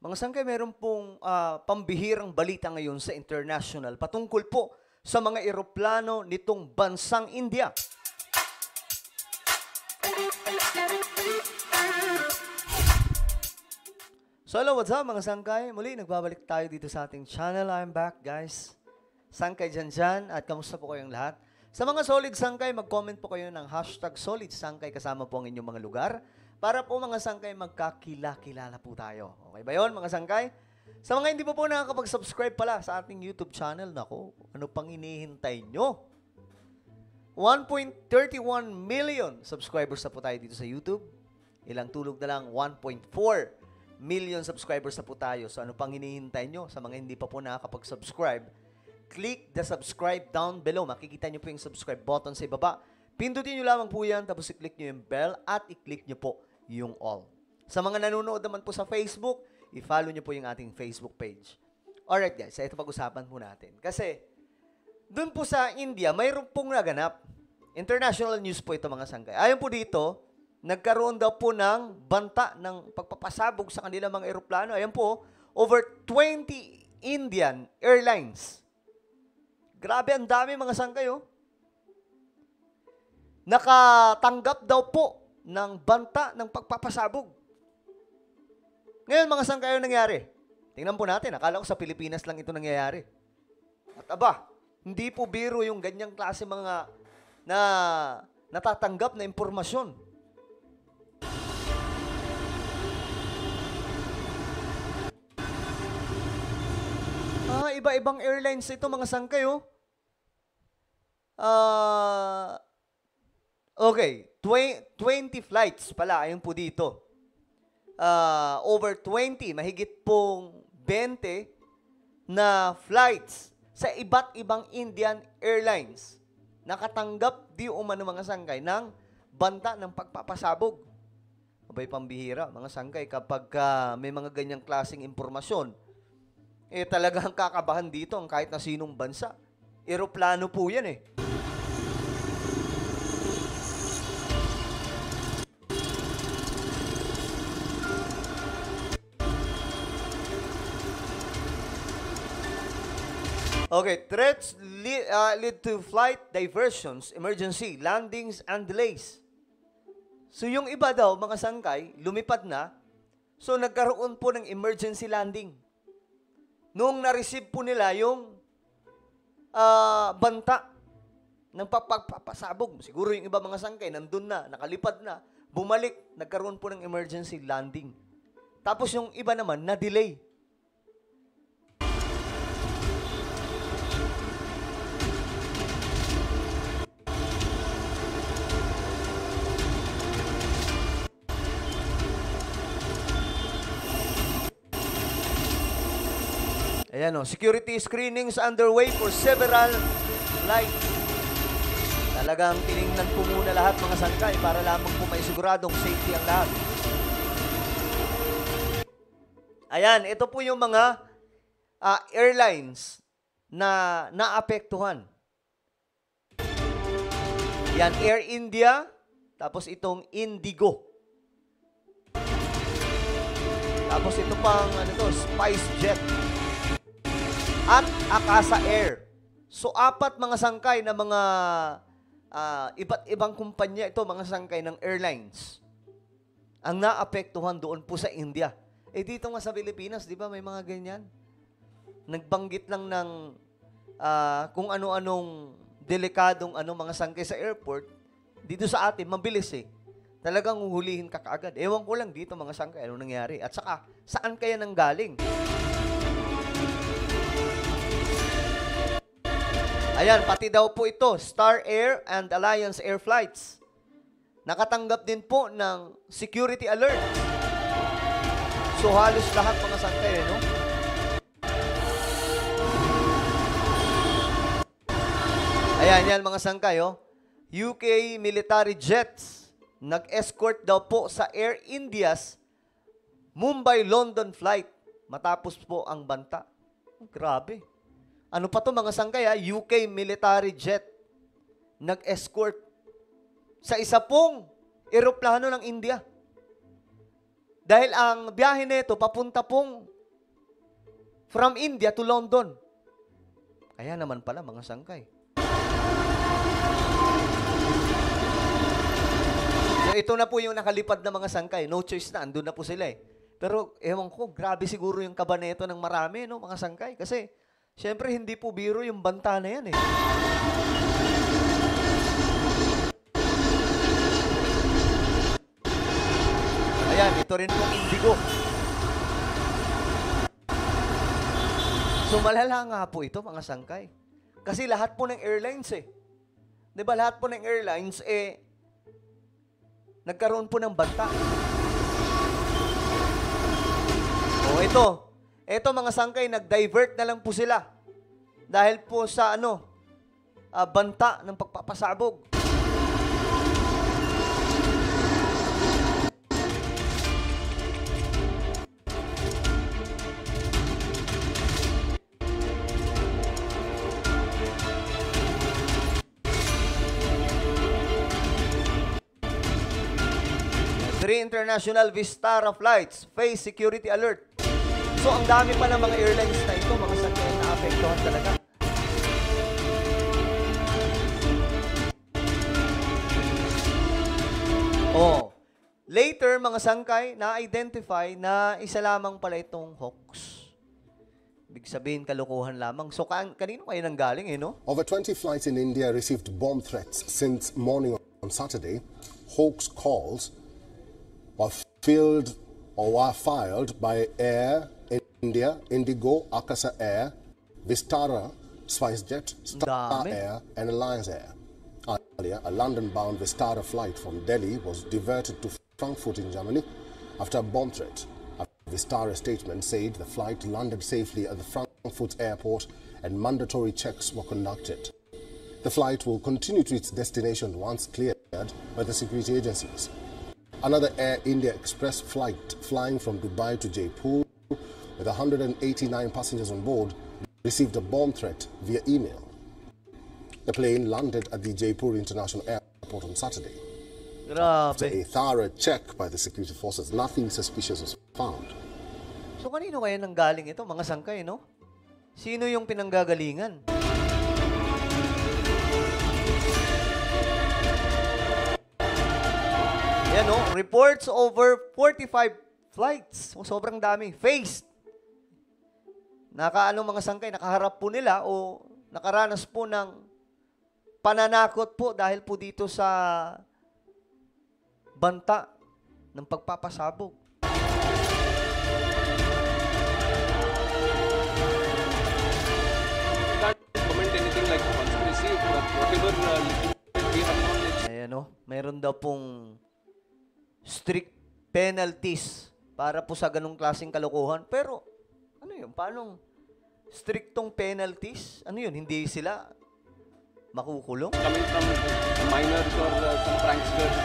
Mga sangkay, meron pong pambihirang balita ngayon sa international patungkol po sa mga eroplano nitong bansang India. So hello, what's up mga sangkay? Muli, nagbabalik tayo dito sa ating channel. I'm back, guys. Sangkay dyan, at kamusta po kayong lahat? Sa mga solid sangkay, mag-comment po kayo ng hashtag solid sangkay kasama po ang inyong mga lugar para po mga sangkay magkakilala po tayo. Okay ba yun mga sangkay? Sa mga hindi pa po nakakapag-subscribe pala sa ating YouTube channel, nako, ano pang hinihintay nyo? 1.31 million subscribers na po tayo dito sa YouTube. Ilang tulog na lang, 1.4 million subscribers na po tayo. So ano pang hinihintay nyo? Sa mga hindi pa po nakakapag-subscribe, click the subscribe down below. Makikita nyo po yung subscribe button sa ibaba. Pindutin nyo lamang po yan, tapos i-click nyo yung bell at i-click nyo po yung all. Sa mga nanonood naman po sa Facebook, i-follow nyo po yung ating Facebook page. Alright guys, ito pag-usapan po natin. Kasi, dun po sa India, mayroon pong naganap. International news po ito mga sangkay. Ayon po dito, nagkaroon daw po ng banta ng pagpapasabog sa kanilang mga eroplano. Ayan po, over 20 Indian Airlines. Grabe, ang dami mga sangkay, oh. Nakatanggap daw po ng banta ng pagpapasabog. Ngayon, mga sangkay, ano nangyari? Tingnan po natin, akala ko sa Pilipinas lang ito nangyayari. At aba, hindi po biro yung ganyang klase mga na natatanggap na impormasyon. Iba-ibang airlines ito, mga sangkay, oh. Okay, 20 flights pala, ayun po dito. Over 20, mahigit pong 20 na flights sa iba't ibang Indian Airlines. Nakatanggap di umano mga sangkay ng banta ng pagpapasabog. Abay pambihira, mga sangkay, kapag may mga ganyang klaseng impormasyon, talagang kakabahan dito ang kahit na sinong bansa. Eroplano po yan eh. Okay, threats lead to flight diversions, emergency, landings, and delays. So yung iba daw, mga sangkay, lumipad na, so nagkaroon po ng emergency landing. Noong na-receive po nila yung banta ng pagpapasabog, siguro yung iba mga sangkay, nandun na, nakalipad na, bumalik, nagkaroon po ng emergency landing. Tapos yung iba naman, na-delay. Ayan o, security screenings underway for several flights. Talagang tinignan po muna lahat mga sangkay para lamang po may siguradong safety ang lahat. Ayan, ito po yung mga airlines na naapektuhan. Yan, Air India, tapos itong Indigo. Tapos ito pang, SpiceJet. At Akasa Air. So, 4 mga sangkay na mga iba't ibang kumpanya ito, mga sangkay ng airlines, ang naapektuhan doon po sa India. Dito nga sa Pilipinas, di ba, may mga ganyan? Nagbanggit lang ng kung ano-anong delikadong mga sangkay sa airport. Dito sa atin, mabilis eh. Talagang huhulihin ka kaagad. Ewan ko lang dito, mga sangkay, anong nangyari? At saka, saan kaya nanggaling? Ayan, pati daw po ito, Star Air and Alliance Air Flights. Nakatanggap din po ng security alert. So, halos lahat mga sangkay, no? Ayan, yan mga sangkay, oh. UK military jets nag-escort daw po sa Air India's Mumbai-London flight matapos po ang banta. Grabe. Ano pa to mga sangkay, UK military jet nag-escort sa isa pong eroplano ng India. Dahil ang biyahe nito papunta pong from India to London. Kaya naman pala mga sangkay. So ito na po yung nakalipad na mga sangkay. No choice na, andun na po sila eh. Pero ewan ko, grabe siguro yung kaba nito ng marami, no, mga sangkay. Kasi, syempre, hindi po biro yung banta na yan eh. Ayan, ito rin pong indigo. So, malala nga po ito, mga sangkay. Kasi lahat po ng airlines eh. Di ba, lahat po ng airlines nagkaroon po ng banta. O, ito mga sangkay, nag-divert na lang po sila. Dahil po sa banta ng pagpapasabog. Three international Vistara flights face security alert. So, ang dami pa ng mga airlines na ito, mga sangkay na apektuhan talaga. Oh, later, mga sangkay, na-identify na isa lamang pala itong hoax. Ibig sabihin, kalukuhan lamang. So, kanino kayo nanggaling no? Over 20 flights in India received bomb threats since morning on Saturday. Hoax calls were filed by Air India, Indigo, Akasa Air, Vistara, SpiceJet, Star Air, and Alliance Air. Earlier, a London-bound Vistara flight from Delhi was diverted to Frankfurt in Germany after a bomb threat. A Vistara statement said the flight landed safely at the Frankfurt airport and mandatory checks were conducted. The flight will continue to its destination once cleared by the security agencies. Another Air India Express flight flying from Dubai to Jaipur with 189 passengers on board received a bomb threat via email. The plane landed at the Jaipur International Airport on Saturday. After a thorough check by the security forces, nothing suspicious was found. So kanino kaya nanggaling ito, mga sangkay, no? Sino yung pinanggagalingan? Yan, no? Reports over 45 flights. O, sobrang dami. Faced. Mga sangkay, nakaharap po nila o nakaranas po ng pananakot po dahil po dito sa banta ng pagpapasabog. Comment anything like conspiracy, but whatever we have knowledge. Ayan, no? Meron daw pong strict penalties para po sa ganung klaseng kalokohan. Pero, ano yun? Paano strictong penalties? Ano yun? Hindi sila makukulong? Coming from minors or some pranksters.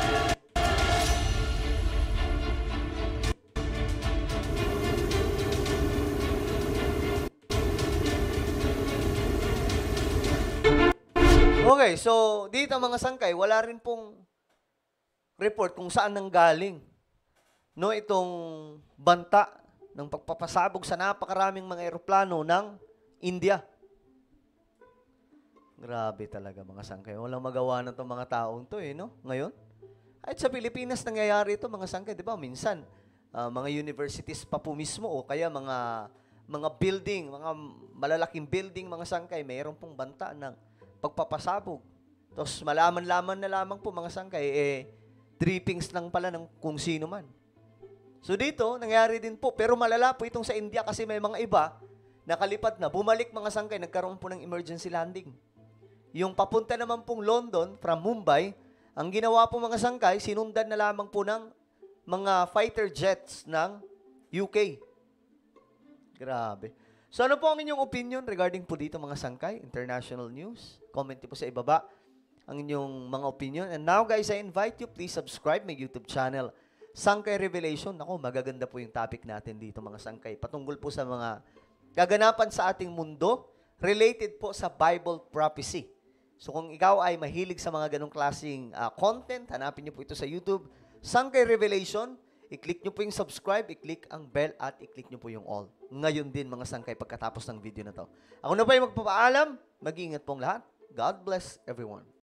Okay, so dito mga sangkay, wala rin pong report kung saan nanggaling no itong banta ng pagpapasabog sa napakaraming mga eroplano ng India. Grabe talaga mga sangkay. Walang magawa na itong mga taong to no? Ngayon. At sa Pilipinas nangyayari ito mga sangkay, di ba? Minsan, mga universities pa po mismo o kaya mga building, mga malalaking building, mga sangkay, mayroon pong banta ng pagpapasabog. Tapos malaman-laman na lamang po mga sangkay, drippings lang pala ng kung sino man. So dito, nangyari din po. Pero malala po itong sa India kasi may mga iba nakalipad na. Bumalik mga sangkay, nagkaroon po ng emergency landing. Yung papunta naman pong London from Mumbai, ang ginawa po mga sangkay, sinundan na lamang po ng mga fighter jets ng UK. Grabe. So ano po ang inyong opinion regarding po dito mga sangkay? International news? Comment po sa ibaba ang inyong mga opinion. And now guys, I invite you, please subscribe my YouTube channel, Sangkay Revelation. Ako, magaganda po yung topic natin dito mga sangkay. Patungkol po sa mga kaganapan sa ating mundo, related po sa Bible prophecy. So kung ikaw ay mahilig sa mga ganong klaseng content, hanapin niyo po ito sa YouTube, Sangkay Revelation. I-click nyo po yung subscribe, i-click ang bell, at i-click nyo po yung all. Ngayon din, mga sangkay, pagkatapos ng video na to. Ako na po yung magpapaalam. Mag-iingat pong lahat. God bless everyone.